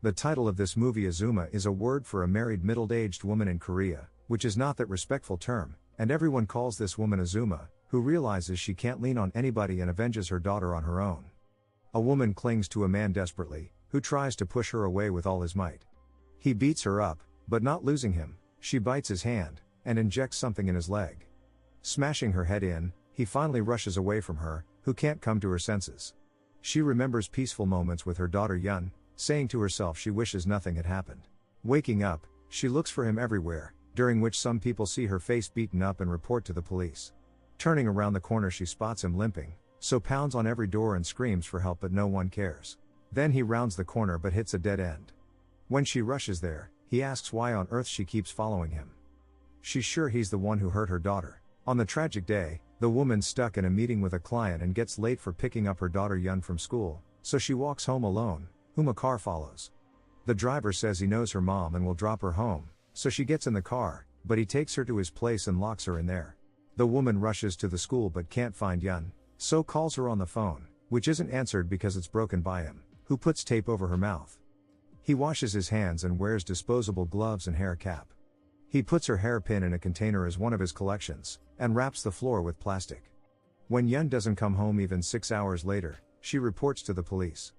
The title of this movie Azuma is a word for a married middle-aged woman in Korea, which is not that respectful term, and everyone calls this woman Azuma, who realizes she can't lean on anybody and avenges her daughter on her own. A woman clings to a man desperately, who tries to push her away with all his might. He beats her up, but not losing him, she bites his hand, and injects something in his leg. Smashing her head in, he finally rushes away from her, who can't come to her senses. She remembers peaceful moments with her daughter Yun, saying to herself she wishes nothing had happened. Waking up, she looks for him everywhere, during which some people see her face beaten up and report to the police. Turning around the corner she spots him limping, so pounds on every door and screams for help but no one cares. Then he rounds the corner but hits a dead end. When she rushes there, he asks why on earth she keeps following him. She's sure he's the one who hurt her daughter. On the tragic day, the woman's stuck in a meeting with a client and gets late for picking up her daughter Yun from school, so she walks home alone, whom a car follows. The driver says he knows her mom and will drop her home, so she gets in the car, but he takes her to his place and locks her in there. The woman rushes to the school but can't find Yun, so calls her on the phone, which isn't answered because it's broken by him, who puts tape over her mouth. He washes his hands and wears disposable gloves and hair cap. He puts her hairpin in a container as one of his collections, and wraps the floor with plastic. When Yun doesn't come home even 6 hours later, she reports to the police.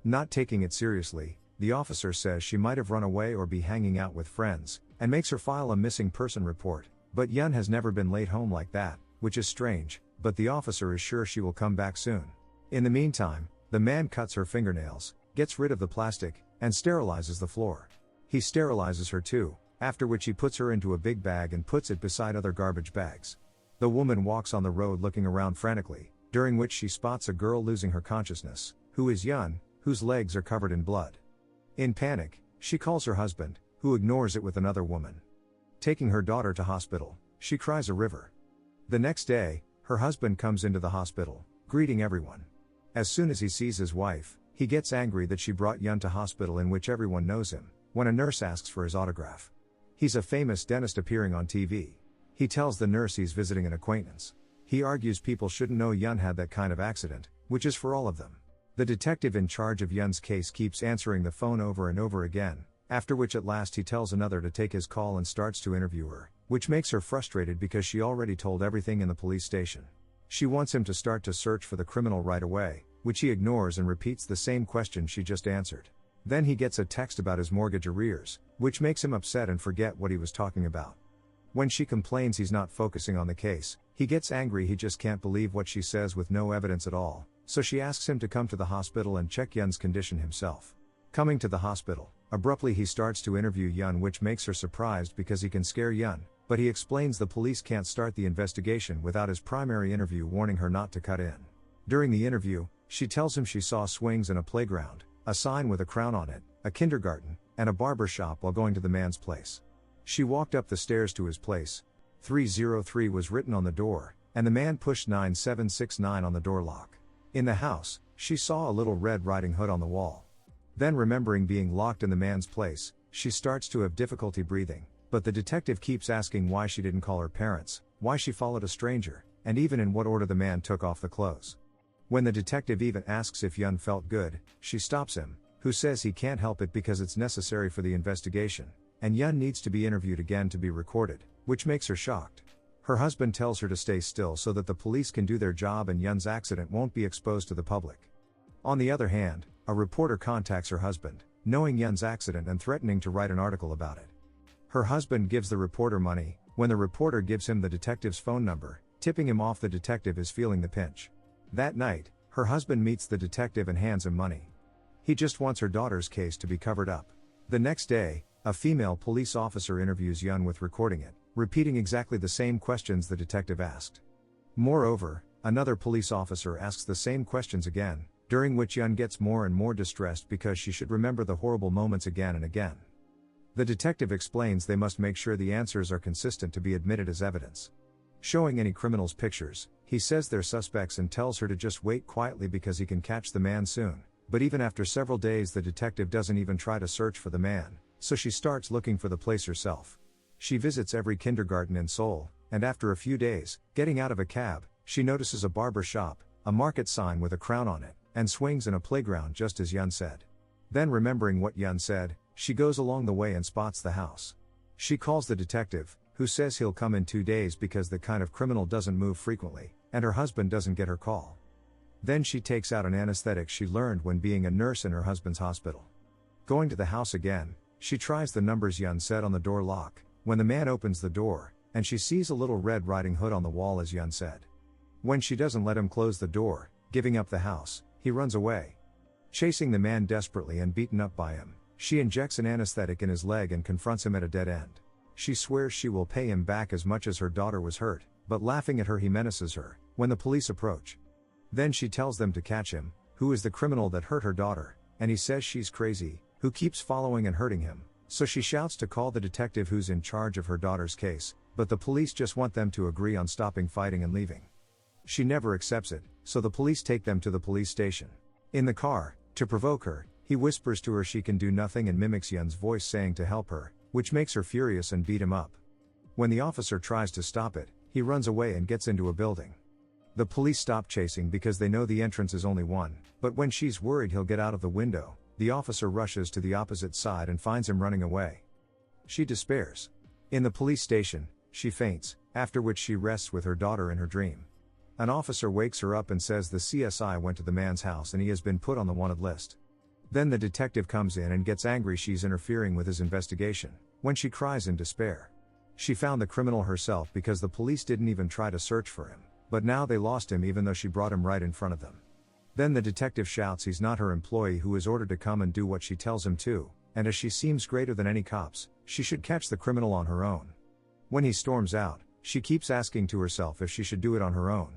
Not taking it seriously, the officer says she might have run away or be hanging out with friends, and makes her file a missing person report, but Yun has never been late home like that, which is strange, but the officer is sure she will come back soon. In the meantime, the man cuts her fingernails, gets rid of the plastic, and sterilizes the floor. He sterilizes her too, after which he puts her into a big bag and puts it beside other garbage bags. The woman walks on the road looking around frantically, during which she spots a girl losing her consciousness, who is Yun, whose legs are covered in blood. In panic, she calls her husband, who ignores it with another woman. Taking her daughter to hospital, she cries a river. The next day, her husband comes into the hospital, greeting everyone. As soon as he sees his wife, he gets angry that she brought Yun to hospital in which everyone knows him, when a nurse asks for his autograph. He's a famous dentist appearing on TV. He tells the nurse he's visiting an acquaintance. He argues people shouldn't know Yun had that kind of accident, which is for all of them. The detective in charge of Yun's case keeps answering the phone over and over again, after which at last he tells another to take his call and starts to interview her, which makes her frustrated because she already told everything in the police station. She wants him to start to search for the criminal right away, which he ignores and repeats the same question she just answered. Then he gets a text about his mortgage arrears, which makes him upset and forget what he was talking about. When she complains he's not focusing on the case, he gets angry. He just can't believe what she says with no evidence at all, so she asks him to come to the hospital and check Yun's condition himself. Coming to the hospital, abruptly he starts to interview Yun, which makes her surprised because he can scare Yun, but he explains the police can't start the investigation without his primary interview warning her not to cut in. During the interview, she tells him she saw swings in a playground, a sign with a crown on it, a kindergarten, and a barber shop while going to the man's place. She walked up the stairs to his place. 303 was written on the door, and the man pushed 9769 on the door lock. In the house, she saw a little Red Riding Hood on the wall. Then, remembering being locked in the man's place, she starts to have difficulty breathing, but the detective keeps asking why she didn't call her parents, why she followed a stranger, and even in what order the man took off the clothes. When the detective even asks if Yun felt good, she stops him, who says he can't help it because it's necessary for the investigation, and Yun needs to be interviewed again to be recorded, which makes her shocked. Her husband tells her to stay still so that the police can do their job and Yun's accident won't be exposed to the public. On the other hand, a reporter contacts her husband, knowing Yun's accident and threatening to write an article about it. Her husband gives the reporter money, when the reporter gives him the detective's phone number, tipping him off the detective is feeling the pinch. That night, her husband meets the detective and hands him money. He just wants her daughter's case to be covered up. The next day, a female police officer interviews Yun with recording it, repeating exactly the same questions the detective asked. Moreover, another police officer asks the same questions again, during which Yun gets more and more distressed because she should remember the horrible moments again and again. The detective explains they must make sure the answers are consistent to be admitted as evidence. Showing any criminals' pictures, he says they're suspects and tells her to just wait quietly because he can catch the man soon, but even after several days the detective doesn't even try to search for the man, so she starts looking for the place herself. She visits every kindergarten in Seoul, and after a few days, getting out of a cab, she notices a barber shop, a market sign with a crown on it, and swings in a playground just as Yun said. Then remembering what Yun said, she goes along the way and spots the house. She calls the detective, who says he'll come in 2 days because the kind of criminal doesn't move frequently, and her husband doesn't get her call. Then she takes out an anesthetic she learned when being a nurse in her husband's hospital. Going to the house again, she tries the numbers Yun said on the door lock, when the man opens the door, and she sees a little Red Riding Hood on the wall as Yun said. When she doesn't let him close the door, giving up the house, he runs away. Chasing the man desperately and beaten up by him, she injects an anesthetic in his leg and confronts him at a dead end. She swears she will pay him back as much as her daughter was hurt, but laughing at her he menaces her, when the police approach. Then she tells them to catch him, who is the criminal that hurt her daughter, and he says she's crazy, who keeps following and hurting him, so she shouts to call the detective who's in charge of her daughter's case, but the police just want them to agree on stopping fighting and leaving. She never accepts it, so the police take them to the police station. In the car, to provoke her, he whispers to her she can do nothing and mimics Yun's voice saying to help her, which makes her furious and beat him up. When the officer tries to stop it, he runs away and gets into a building. The police stop chasing because they know the entrance is only one, but when she's worried he'll get out of the window, the officer rushes to the opposite side and finds him running away. She despairs. In the police station, she faints, after which she rests with her daughter in her dream. An officer wakes her up and says the CSI went to the man's house and he has been put on the wanted list. Then the detective comes in and gets angry she's interfering with his investigation, when she cries in despair. She found the criminal herself because the police didn't even try to search for him, but now they lost him even though she brought him right in front of them. Then the detective shouts he's not her employee who is ordered to come and do what she tells him to, and as she seems greater than any cops, she should catch the criminal on her own. When he storms out, she keeps asking to herself if she should do it on her own.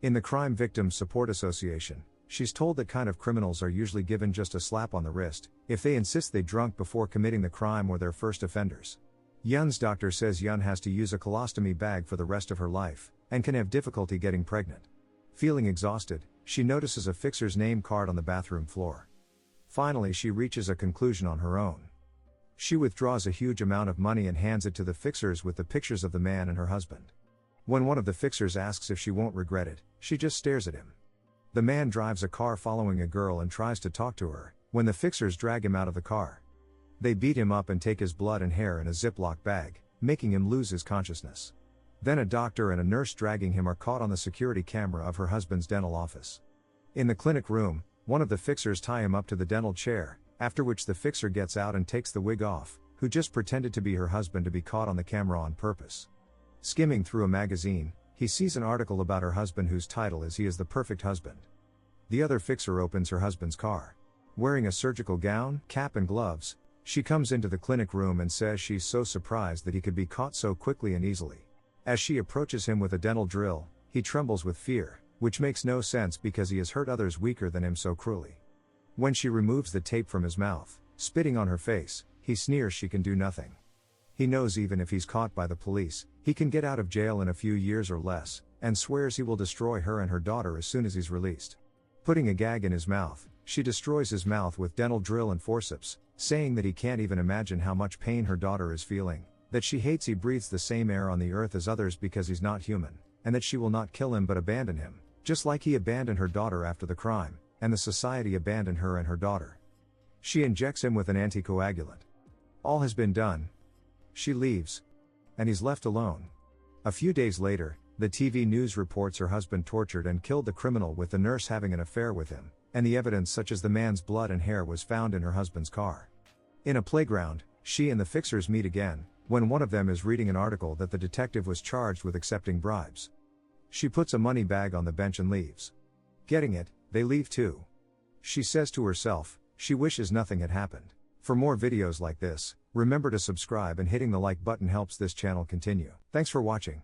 In the Crime Victims Support Association, she's told that kind of criminals are usually given just a slap on the wrist, if they insist they drunk before committing the crime or they're first offenders. Yun's doctor says Yun has to use a colostomy bag for the rest of her life, and can have difficulty getting pregnant. Feeling exhausted, she notices a fixer's name card on the bathroom floor. Finally she reaches a conclusion on her own. She withdraws a huge amount of money and hands it to the fixers with the pictures of the man and her husband. When one of the fixers asks if she won't regret it, she just stares at him. The man drives a car following a girl and tries to talk to her, when the fixers drag him out of the car. They beat him up and take his blood and hair in a Ziploc bag, making him lose his consciousness. Then a doctor and a nurse dragging him are caught on the security camera of her husband's dental office. In the clinic room, one of the fixers tie him up to the dental chair, after which the fixer gets out and takes the wig off, who just pretended to be her husband to be caught on the camera on purpose. Skimming through a magazine, he sees an article about her husband whose title is "He is the Perfect Husband." The other fixer opens her husband's car. Wearing a surgical gown, cap and gloves, she comes into the clinic room and says she's so surprised that he could be caught so quickly and easily. As she approaches him with a dental drill, he trembles with fear, which makes no sense because he has hurt others weaker than him so cruelly. When she removes the tape from his mouth, spitting on her face, he sneers she can do nothing. He knows even if he's caught by the police, he can get out of jail in a few years or less, and swears he will destroy her and her daughter as soon as he's released. Putting a gag in his mouth, she destroys his mouth with dental drill and forceps, saying that he can't even imagine how much pain her daughter is feeling, that she hates he breathes the same air on the earth as others because he's not human, and that she will not kill him but abandon him, just like he abandoned her daughter after the crime, and the society abandoned her and her daughter. She injects him with an anticoagulant. All has been done. She leaves. And he's left alone. A few days later, the TV news reports her husband tortured and killed the criminal with the nurse having an affair with him, and the evidence such as the man's blood and hair was found in her husband's car. In a playground, she and the fixers meet again, when one of them is reading an article that the detective was charged with accepting bribes. She puts a money bag on the bench and leaves. Getting it, they leave too. She says to herself, she wishes nothing had happened. For more videos like this, remember to subscribe and hitting the like button helps this channel continue. Thanks for watching.